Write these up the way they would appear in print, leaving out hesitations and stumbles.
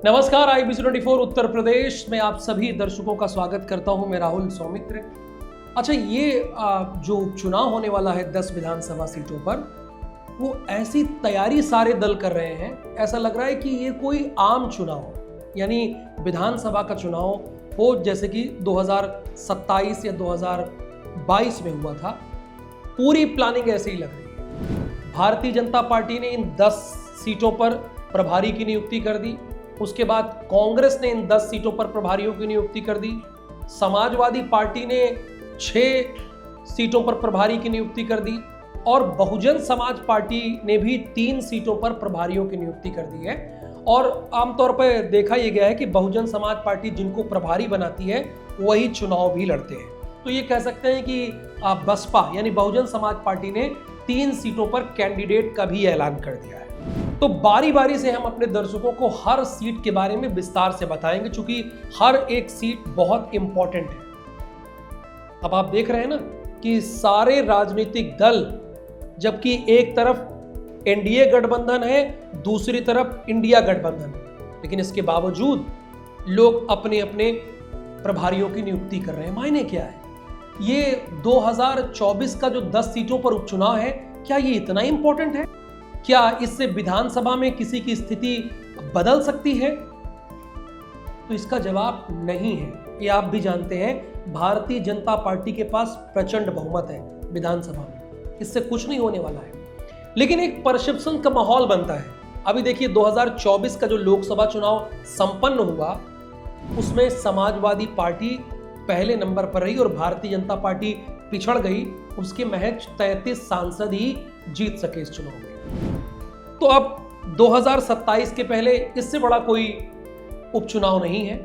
नमस्कार, IBC24 उत्तर प्रदेश में आप सभी दर्शकों का स्वागत करता हूं। मैं राहुल सौमित्र। अच्छा, ये जो उपचुनाव होने वाला है 10 विधानसभा सीटों पर, वो ऐसी तैयारी सारे दल कर रहे हैं, ऐसा लग रहा है कि ये कोई आम चुनाव हो, यानी विधानसभा का चुनाव हो जैसे कि 2027 या 2022 में हुआ था। पूरी प्लानिंग ऐसे ही लग रही है। भारतीय जनता पार्टी ने इन 10 सीटों पर प्रभारी की नियुक्ति कर दी। उसके बाद कांग्रेस ने इन 10 सीटों पर प्रभारियों की नियुक्ति कर दी। समाजवादी पार्टी ने 6 सीटों पर प्रभारी की नियुक्ति कर दी और बहुजन समाज पार्टी ने भी 3 सीटों पर प्रभारियों की नियुक्ति कर दी है। और आमतौर पर देखा यह गया है कि बहुजन समाज पार्टी जिनको प्रभारी बनाती है वही चुनाव भी लड़ते हैं। तो ये कह सकते हैं कि बसपा यानी बहुजन समाज पार्टी ने 3 सीटों पर कैंडिडेट का भी ऐलान कर दिया है। तो बारी बारी से हम अपने दर्शकों को हर सीट के बारे में विस्तार से बताएंगे, क्योंकि हर एक सीट बहुत इंपॉर्टेंट है। अब आप देख रहे हैं ना कि सारे राजनीतिक दल, जबकि एक तरफ एनडीए गठबंधन है, दूसरी तरफ इंडिया गठबंधन है, लेकिन इसके बावजूद लोग अपने अपने प्रभारियों की नियुक्ति कर रहे हैं। मायने क्या है? ये 2024 का जो 10 सीटों पर उपचुनाव है, क्या ये इतना इंपॉर्टेंट है? क्या इससे विधानसभा में किसी की स्थिति बदल सकती है? तो इसका जवाब नहीं है। ये आप भी जानते हैं, भारतीय जनता पार्टी के पास प्रचंड बहुमत है विधानसभा में, इससे कुछ नहीं होने वाला है। लेकिन एक परसेप्शन का माहौल बनता है। अभी देखिए, 2024 का जो लोकसभा चुनाव संपन्न हुआ, उसमें समाजवादी पार्टी पहले नंबर पर रही और भारतीय जनता पार्टी पिछड़ गई। उसके महज 33 सांसद ही जीत सके इस चुनाव में। तो अब 2027 के पहले इससे बड़ा कोई उपचुनाव नहीं है।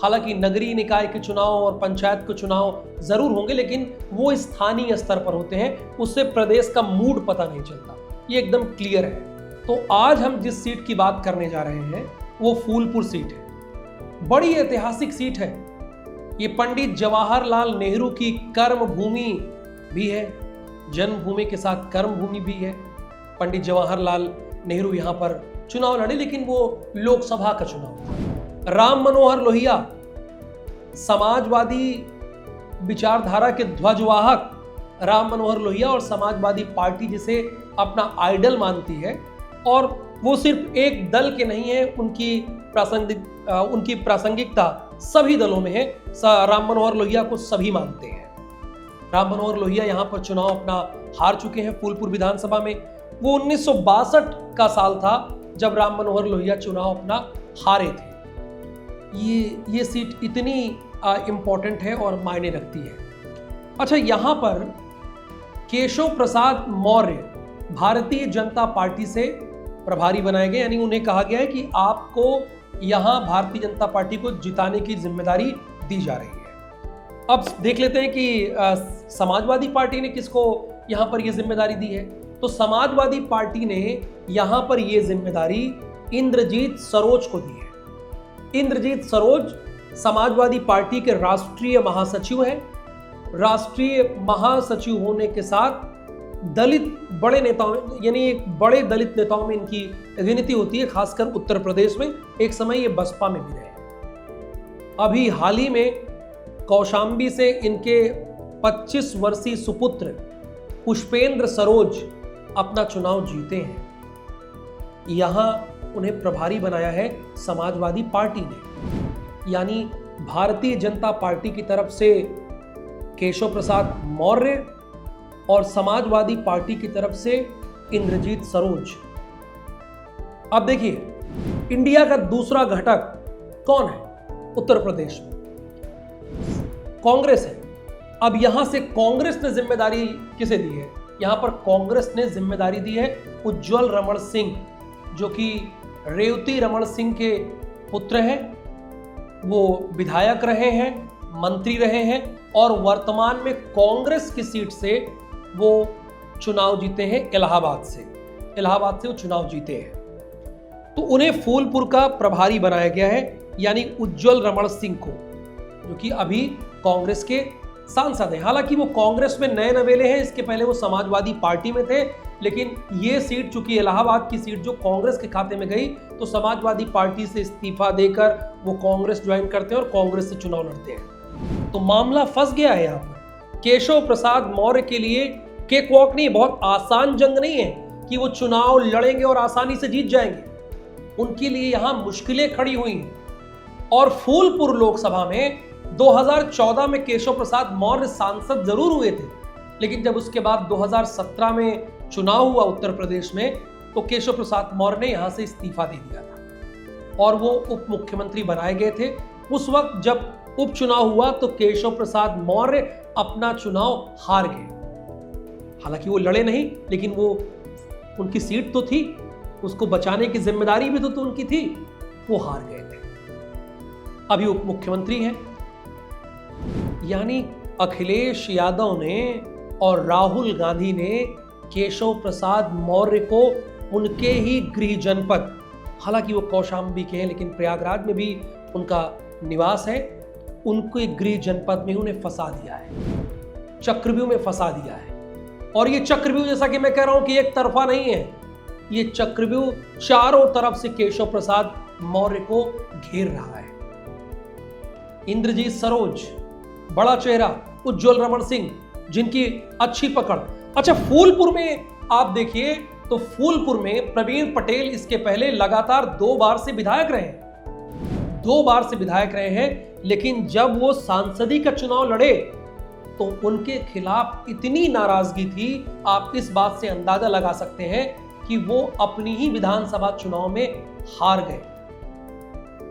हालांकि नगरीय निकाय के चुनाव और पंचायत के चुनाव जरूर होंगे, लेकिन वो स्थानीय स्तर पर होते हैं, उससे प्रदेश का मूड पता नहीं चलता। ये एकदम क्लियर है। तो आज हम जिस सीट की बात करने जा रहे हैं वो फूलपुर सीट है। बड़ी ऐतिहासिक सीट है। ये पंडित जवाहरलाल नेहरू की कर्म भूमि भी है, जन्मभूमि के साथ कर्म भूमि भी है। पंडित जवाहरलाल नेहरू यहां पर चुनाव लड़े, लेकिन वो लोकसभा का चुनाव था। राम मनोहर लोहिया समाजवादी विचारधारा के ध्वजवाहक राम मनोहर लोहिया और समाजवादी पार्टी जिसे अपना आइडल मानती है, और वो सिर्फ एक दल के नहीं है, उनकी प्रासंगिकता सभी दलों में है। राम मनोहर लोहिया को सभी मानते हैं। राम मनोहर लोहिया यहां पर चुनाव अपना हार चुके हैं फूलपुर विधानसभा में। वो 1962 का साल था जब राम मनोहर लोहिया चुनाव अपना हारे थे। ये सीट इतनी इंपॉर्टेंट है और मायने रखती है। अच्छा, यहां पर केशव प्रसाद मौर्य भारतीय जनता पार्टी से प्रभारी बनाए गए, यानी उन्हें कहा गया है कि आपको यहां भारतीय जनता पार्टी को जिताने की जिम्मेदारी दी जा रही है। अब देख लेते हैं कि समाजवादी पार्टी ने किसको यहां पर यह जिम्मेदारी दी है। तो समाजवादी पार्टी ने यहां पर यह जिम्मेदारी इंद्रजीत सरोज को दी है। इंद्रजीत सरोज समाजवादी पार्टी के राष्ट्रीय महासचिव हैं। राष्ट्रीय महासचिव होने के साथ दलित बड़े नेताओं, यानी बड़े दलित नेताओं में इनकी गिनती होती है, खासकर उत्तर प्रदेश में। एक समय ये बसपा में भी रहे। अभी हाल ही में कौशाम्बी से इनके 25 वर्षीय सुपुत्र पुष्पेंद्र सरोज अपना चुनाव जीते हैं। यहां उन्हें प्रभारी बनाया है समाजवादी पार्टी ने, यानी भारतीय जनता पार्टी की तरफ से केशव प्रसाद मौर्य और समाजवादी पार्टी की तरफ से इंद्रजीत सरोज। अब देखिए, इंडिया का दूसरा घटक कौन है उत्तर प्रदेश में? कांग्रेस है। अब यहां से कांग्रेस ने जिम्मेदारी किसे दी है? यहां पर कांग्रेस ने जिम्मेदारी दी है उज्जवल रमण सिंह, जो कि रेवती रमण सिंह के पुत्र हैं। वो विधायक रहे हैं, मंत्री रहे हैं और वर्तमान में कांग्रेस की सीट से वो चुनाव जीते हैं। इलाहाबाद से वो चुनाव जीते हैं। तो उन्हें फूलपुर का प्रभारी बनाया गया है, यानी उज्जवल रमण सिंह को, जो कि अभी कांग्रेस के सांसद हैं। हालांकि वो कांग्रेस में नए नवेले हैं, इसके पहले वो समाजवादी पार्टी में थे, लेकिन ये सीट चूंकि इलाहाबाद की सीट जो कांग्रेस के खाते में गई, तो समाजवादी पार्टी से इस्तीफा देकर वो कांग्रेस ज्वाइन करते हैं और कांग्रेस से चुनाव लड़ते हैं। तो मामला फंस गया है यहाँ पर। केशव प्रसाद मौर्य के लिए केक वॉक नहीं, बहुत आसान जंग नहीं है कि वो चुनाव लड़ेंगे और आसानी से जीत जाएंगे। उनके लिए यहां मुश्किलें खड़ी हुई हैं। और फूलपुर लोकसभा में 2014 में केशव प्रसाद मौर्य सांसद जरूर हुए थे, लेकिन जब उसके बाद 2017 में चुनाव हुआ उत्तर प्रदेश में, तो केशव प्रसाद मौर्य ने यहां से इस्तीफा दे दिया था और वो उप मुख्यमंत्री बनाए गए थे। उस वक्त जब उपचुनाव हुआ तो केशव प्रसाद मौर्य अपना चुनाव हार गए। हालांकि वो लड़े नहीं, लेकिन वो उनकी सीट तो थी, उसको बचाने की जिम्मेदारी भी तो उनकी थी, वो हार गए थे। अभी उप मुख्यमंत्री हैं। यानी अखिलेश यादव ने और राहुल गांधी ने केशव प्रसाद मौर्य को उनके ही गृह जनपद, हालांकि वो कौशाम्बी के हैं लेकिन प्रयागराज में भी उनका निवास है, उनके गृह जनपद में उन्हें फंसा दिया है, चक्रव्यूह में फंसा दिया है। और ये चक्रव्यूह, जैसा कि मैं कह रहा हूं कि एक तरफा नहीं है, ये चक्रव्यूह चारों तरफ से केशव प्रसाद मौर्य को घेर रहा है। इंद्रजीत सरोज, बड़ा चेहरा, उज्जवल रमण सिंह, जिनकी अच्छी पकड़। अच्छा, फूलपुर में आप देखिए तो फूलपुर में प्रवीण पटेल इसके पहले लगातार 2 बार से विधायक रहे हैं, 2 बार से विधायक रहे हैं, लेकिन जब वो सांसदी का चुनाव लड़े तो उनके खिलाफ इतनी नाराजगी थी, आप इस बात से अंदाजा लगा सकते हैं कि वो अपनी ही विधानसभा चुनाव में हार गए।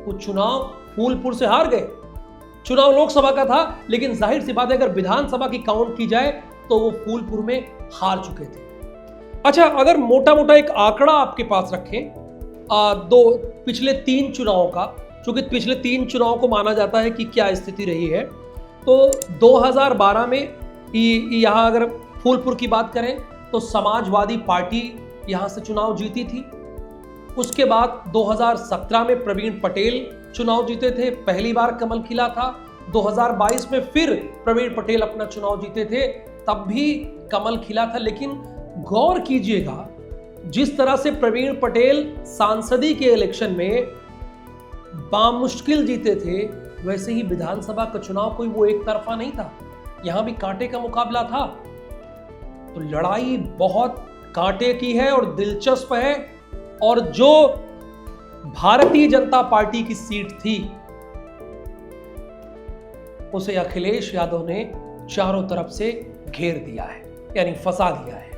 वो चुनाव फूलपुर से हार गए। चुनाव लोकसभा का था, लेकिन जाहिर सी बात है अगर विधानसभा की काउंट की जाए तो वो फूलपुर में हार चुके थे। अच्छा, अगर मोटा मोटा एक आंकड़ा आपके पास रखें पिछले 3 चुनावों का, क्योंकि पिछले 3 चुनाव को माना जाता है कि क्या स्थिति रही है, तो 2012 में यहाँ अगर फूलपुर की बात करें तो समाजवादी पार्टी यहाँ से चुनाव जीती थी। उसके बाद 2017 में प्रवीण पटेल चुनाव जीते थे, पहली बार कमल खिला था। 2022 में फिर प्रवीण पटेल अपना चुनाव जीते थे, तब भी कमल खिला था। लेकिन गौर कीजिएगा, जिस तरह से प्रवीण पटेल सांसदी के इलेक्शन में बामुश्किल जीते थे, वैसे ही विधानसभा का चुनाव कोई वो एक तरफा नहीं था, यहां भी कांटे का मुकाबला था। तो लड़ाई बहुत कांटे की है और दिलचस्प है। और जो भारतीय जनता पार्टी की सीट थी, उसे अखिलेश यादव ने चारों तरफ से घेर दिया है, यानी फंसा दिया है।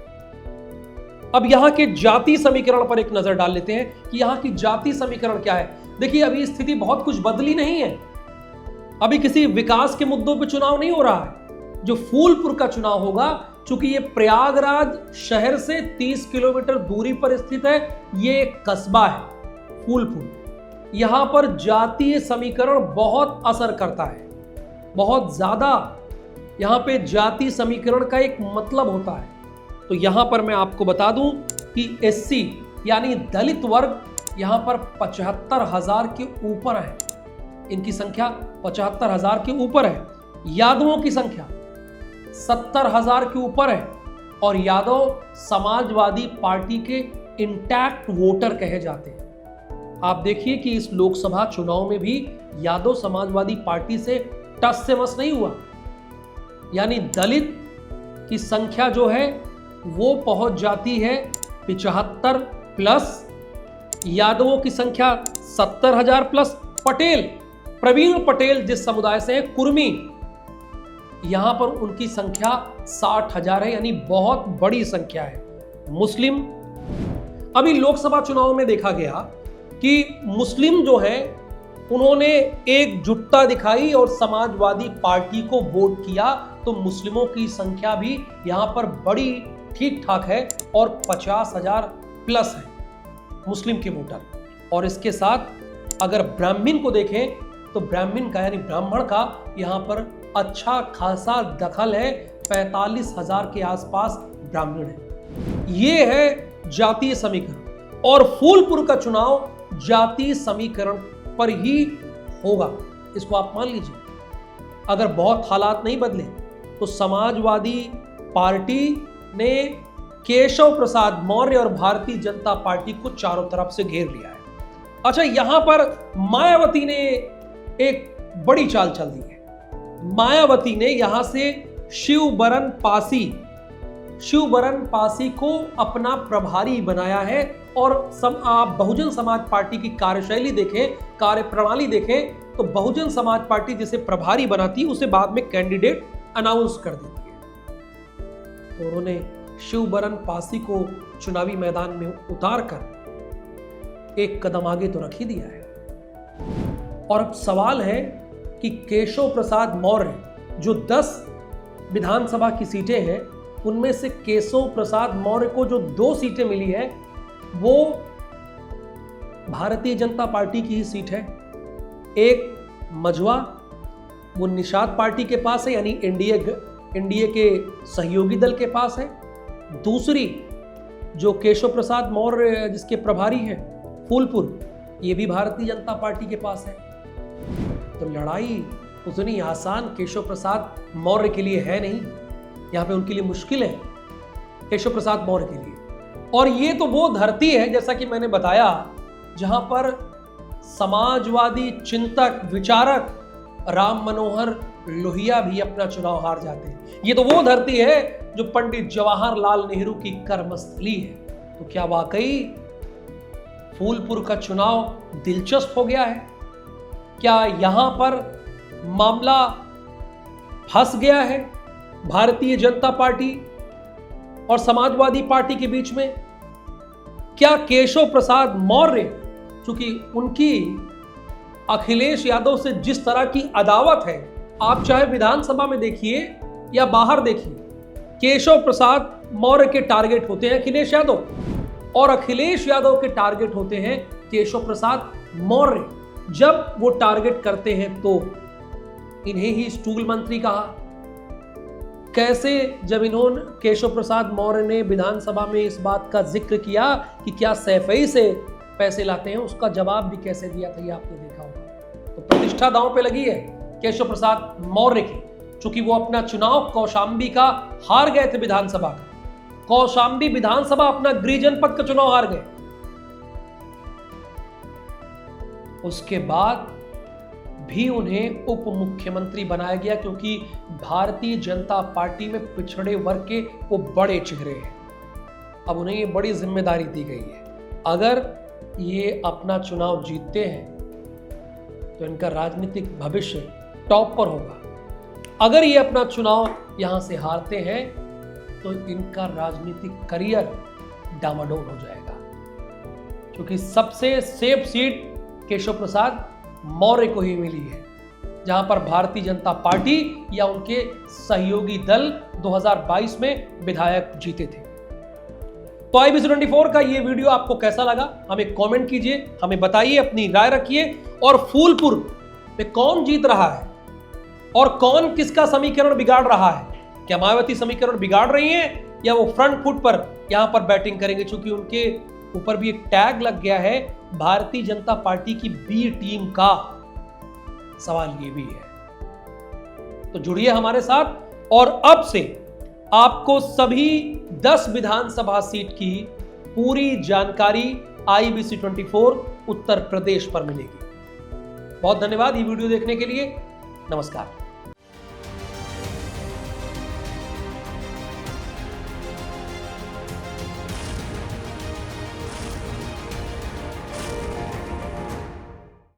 अब यहां के जाति समीकरण पर एक नजर डाल लेते हैं कि यहां की जाति समीकरण क्या है। देखिए, अभी स्थिति बहुत कुछ बदली नहीं है, अभी किसी विकास के मुद्दों पर चुनाव नहीं हो रहा है। जो फूलपुर का चुनाव होगा, चूंकि ये प्रयागराज शहर से 30 किलोमीटर दूरी पर स्थित है, ये एक कस्बा है फूलपुर। यहां पर जातीय समीकरण बहुत असर करता है, बहुत ज्यादा। यहां पे जाति समीकरण का एक मतलब होता है। तो यहां पर मैं आपको बता दूं कि एससी यानी दलित वर्ग यहां पर 75,000 के ऊपर है, इनकी संख्या 75,000 के ऊपर है। यादवों की संख्या 70,000 के ऊपर है, और यादव समाजवादी पार्टी के इंटैक्ट वोटर कहे जाते हैं। आप देखिए कि इस लोकसभा चुनाव में भी यादव समाजवादी पार्टी से टस से मस नहीं हुआ, यानी दलित की संख्या जो है वो पहुंच जाती है 75 प्लस, यादवों की संख्या 70,000 प्लस। पटेल, प्रवीण पटेल जिस समुदाय से है, कुर्मी, यहां पर उनकी संख्या 60,000 है, यानी बहुत बड़ी संख्या है। मुस्लिम, अभी लोकसभा चुनाव में देखा गया कि मुस्लिम जो है उन्होंने एकजुटता दिखाई और समाजवादी पार्टी को वोट किया, तो मुस्लिमों की संख्या भी यहां पर बड़ी ठीक ठाक है और 50,000 प्लस है मुस्लिम के वोटर। और इसके साथ अगर ब्राह्मण को देखें तो ब्राह्मण का यानी ब्राह्मण का यहां पर अच्छा खासा दखल है, 45,000 के आसपास ब्राह्मण है। ये है जातीय समीकरण, और फूलपुर का चुनाव जातीय समीकरण पर ही होगा, इसको आप मान लीजिए। अगर बहुत हालात नहीं बदले, तो समाजवादी पार्टी ने केशव प्रसाद मौर्य और भारतीय जनता पार्टी को चारों तरफ से घेर लिया है। अच्छा, यहां पर मायावती ने एक बड़ी चाल चल दी है। मायावती ने यहां से शिवबरन पासी को अपना प्रभारी बनाया है। और आप बहुजन समाज पार्टी की कार्यशैली देखें, कार्यप्रणाली देखें, तो बहुजन समाज पार्टी जिसे प्रभारी बनाती है उसे बाद में कैंडिडेट अनाउंस कर देती है। तो उन्होंने शिवबरन पासी को चुनावी मैदान में उतारकर एक कदम आगे तो रख ही दिया है। और अब सवाल है कि केशव प्रसाद मौर्य, जो 10 विधानसभा की सीटें हैं, उनमें से केशव प्रसाद मौर्य को जो 2 सीटें मिली है वो भारतीय जनता पार्टी की ही सीट है। एक मझवा, वो निषाद पार्टी के पास है, यानी एनडीए के सहयोगी दल के पास है। दूसरी जो केशव प्रसाद मौर्य जिसके प्रभारी हैं, फूलपुर, ये भी भारतीय जनता पार्टी के पास है। तो लड़ाई उतनी आसान केशव प्रसाद मौर्य के लिए है नहीं, यहां पे उनके लिए मुश्किल है केशव प्रसाद मौर्य के लिए। और ये तो वो धरती है, जैसा कि मैंने बताया, जहां पर समाजवादी चिंतक विचारक राम मनोहर लोहिया भी अपना चुनाव हार जाते हैं। ये तो वो धरती है जो पंडित जवाहरलाल नेहरू की कर्मस्थली है। तो क्या वाकई फूलपुर का चुनाव दिलचस्प हो गया है? क्या यहां पर मामला फंस गया है भारतीय जनता पार्टी और समाजवादी पार्टी के बीच में? क्या केशव प्रसाद मौर्य, चूंकि उनकी अखिलेश यादव से जिस तरह की अदावत है, आप चाहे विधानसभा में देखिए या बाहर देखिए, केशव प्रसाद मौर्य के टारगेट होते हैं अखिलेश यादव और अखिलेश यादव के टारगेट होते हैं केशव प्रसाद मौर्य। जब वो टारगेट करते हैं तो इन्हें ही स्टूल मंत्री कहा। कैसे जब इन्होंने केशव प्रसाद मौर्य ने विधानसभा में इस बात का जिक्र किया कि क्या सैफई से पैसे लाते हैं, उसका जवाब भी कैसे दिया था ये आपने देखा होगा। तो प्रतिष्ठा दांव पे लगी है केशव प्रसाद मौर्य की, चूंकि वो अपना चुनाव कौशाम्बी का हार गए थे। विधानसभा का कौशाम्बी विधानसभा अपना गृह जनपद का चुनाव हार गए। उसके बाद भी उन्हें उप मुख्यमंत्री बनाया गया, क्योंकि भारतीय जनता पार्टी में पिछड़े वर्ग के वो बड़े चेहरे हैं। अब उन्हें ये बड़ी जिम्मेदारी दी गई है। अगर ये अपना चुनाव जीतते हैं तो इनका राजनीतिक भविष्य टॉप पर होगा। अगर ये अपना चुनाव यहां से हारते हैं तो इनका राजनीतिक करियर डामाडोल हो जाएगा, क्योंकि सबसे सेफ सीट केशव प्रसाद मौर्य को ही मिली है, जहां पर भारतीय जनता पार्टी या उनके सहयोगी दल 2022 में विधायक जीते थे। तो IBC 24 का ये वीडियो आपको कैसा लगा, हमें कमेंट कीजिए, हमें बताइए, अपनी राय रखिए। और फूलपुर में कौन जीत रहा है और कौन किसका समीकरण बिगाड़ रहा है? क्या मायावती समीकरण बिगाड़ रही हैं या वो फ्रंट फुट पर यहां पर बैटिंग करेंगे? चूंकि उनके ऊपर भी एक टैग लग गया है भारतीय जनता पार्टी की बी टीम का। सवाल ये भी है। तो जुड़िए हमारे साथ और अब से आपको सभी 10 विधानसभा सीट की पूरी जानकारी IBC 24 उत्तर प्रदेश पर मिलेगी। बहुत धन्यवाद ये वीडियो देखने के लिए। नमस्कार।